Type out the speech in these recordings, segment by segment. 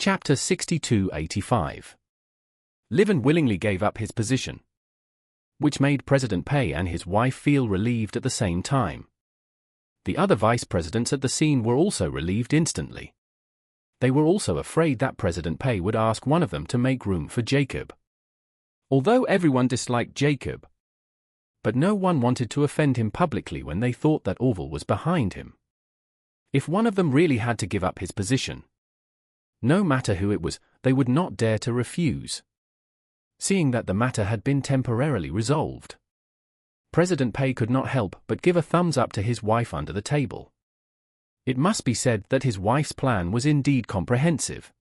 Chapter 6285. Livin willingly gave up his position, which made President Pei and his wife feel relieved at the same time. The other vice presidents at the scene were also relieved instantly. They were also afraid that President Pei would ask one of them to make room for Jacob. Although everyone disliked Jacob, but no one wanted to offend him publicly when they thought that Orville was behind him. If one of them really had to give up his position, no matter who it was, they would not dare to refuse. Seeing that the matter had been temporarily resolved, President Pei could not help but give a thumbs up to his wife under the table. It must be said that his wife's plan was indeed comprehensive.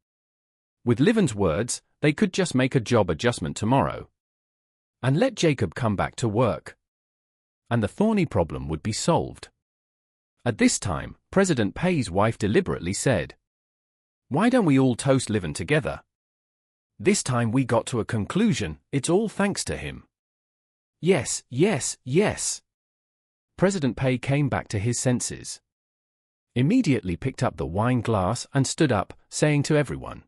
With Livin's words, they could just make a job adjustment tomorrow and let Jacob come back to work, and the thorny problem would be solved. At this time, President Pei's wife deliberately said, "Why don't we all toast Livin together? This time we got to a conclusion, it's all thanks to him." Yes, yes, yes. President Pei came back to his senses. Immediately picked up the wine glass and stood up, saying to everyone,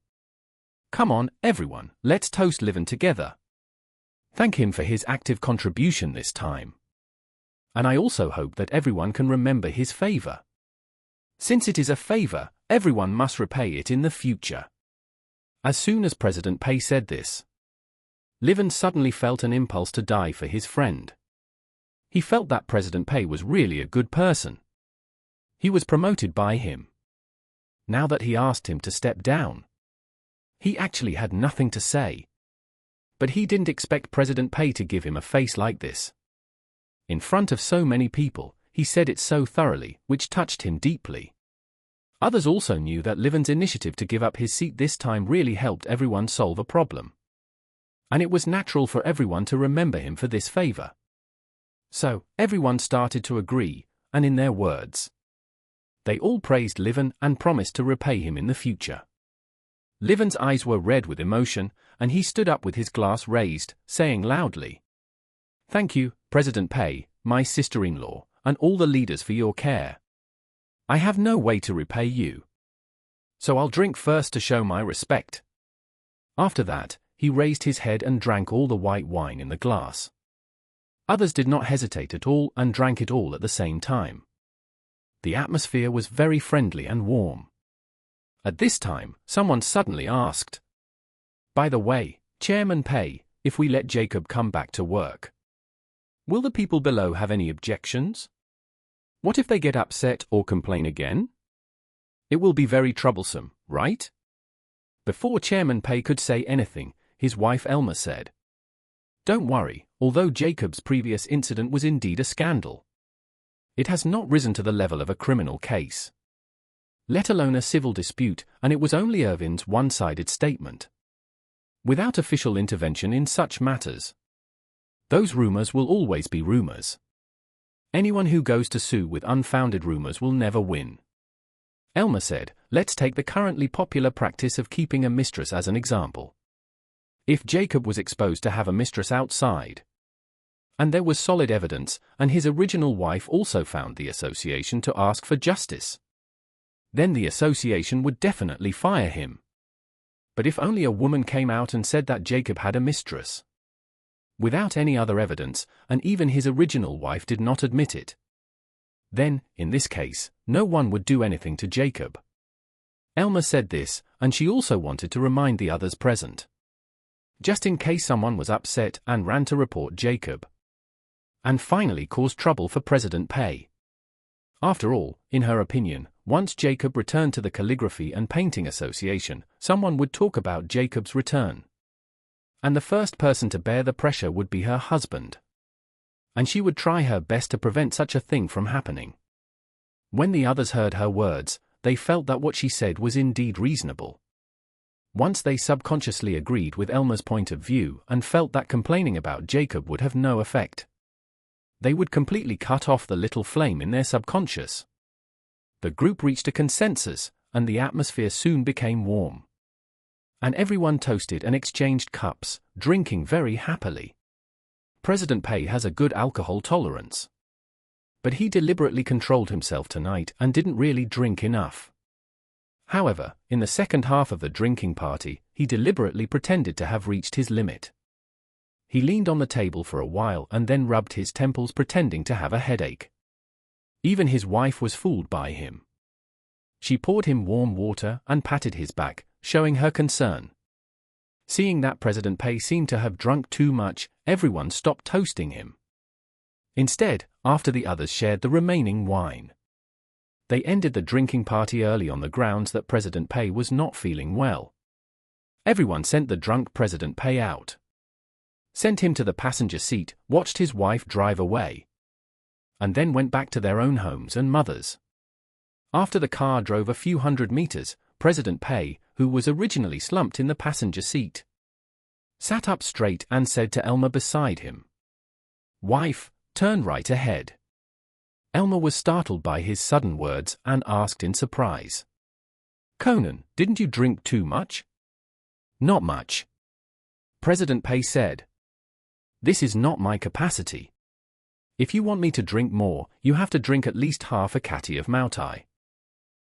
"Come on, everyone, let's toast Livin together. Thank him for his active contribution this time. And I also hope that everyone can remember his favor. Since it is a favor, everyone must repay it in the future." As soon as President Pei said this, Livin suddenly felt an impulse to die for his friend. He felt that President Pei was really a good person. He was promoted by him. Now that he asked him to step down, he actually had nothing to say. But he didn't expect President Pei to give him a face like this. In front of so many people, he said it so thoroughly, which touched him deeply. Others also knew that Livin's initiative to give up his seat this time really helped everyone solve a problem. And it was natural for everyone to remember him for this favor. So, everyone started to agree, and in their words, they all praised Livin and promised to repay him in the future. Livin's eyes were red with emotion, and he stood up with his glass raised, saying loudly, "Thank you, President Pei, my sister-in-law, and all the leaders for your care. I have no way to repay you, so I'll drink first to show my respect." After that, he raised his head and drank all the white wine in the glass. Others did not hesitate at all and drank it all at the same time. The atmosphere was very friendly and warm. At this time, someone suddenly asked, "By the way, Chairman Pei, if we let Jacob come back to work, will the people below have any objections? What if they get upset or complain again? It will be very troublesome, right?" Before Chairman Pei could say anything, his wife Elma said, "Don't worry, although Jacob's previous incident was indeed a scandal, it has not risen to the level of a criminal case, let alone a civil dispute, and it was only Irvin's one-sided statement. Without official intervention in such matters, those rumors will always be rumors. Anyone who goes to sue with unfounded rumors will never win." Elma said, "Let's take the currently popular practice of keeping a mistress as an example. If Jacob was exposed to have a mistress outside, and there was solid evidence, and his original wife also found the association to ask for justice, then the association would definitely fire him. But if only a woman came out and said that Jacob had a mistress, without any other evidence, and even his original wife did not admit it, then, in this case, no one would do anything to Jacob." Elma said this, and she also wanted to remind the others present, just in case someone was upset and ran to report Jacob, and finally caused trouble for President Pei. After all, in her opinion, once Jacob returned to the Calligraphy and Painting Association, someone would talk about Jacob's return. And the first person to bear the pressure would be her husband. And she would try her best to prevent such a thing from happening. When the others heard her words, they felt that what she said was indeed reasonable. Once they subconsciously agreed with Elma's point of view and felt that complaining about Jacob would have no effect, they would completely cut off the little flame in their subconscious. The group reached a consensus, and the atmosphere soon became warm. And everyone toasted and exchanged cups, drinking very happily. President Pei has a good alcohol tolerance, but he deliberately controlled himself tonight and didn't really drink enough. However, in the second half of the drinking party, he deliberately pretended to have reached his limit. He leaned on the table for a while and then rubbed his temples pretending to have a headache. Even his wife was fooled by him. She poured him warm water and patted his back, showing her concern. Seeing that President Pei seemed to have drunk too much, everyone stopped toasting him. Instead, after the others shared the remaining wine, they ended the drinking party early on the grounds that President Pei was not feeling well. Everyone sent the drunk President Pei out, sent him to the passenger seat, watched his wife drive away, and then went back to their own homes and mothers. After the car drove a few hundred meters, President Pei, who was originally slumped in the passenger seat, sat up straight and said to Elma beside him, "Wife, turn right ahead." Elma was startled by his sudden words and asked in surprise, "Conan, didn't you drink too much?" "Not much," President Pei said. "This is not my capacity. If you want me to drink more, you have to drink at least half a kati of Moutai."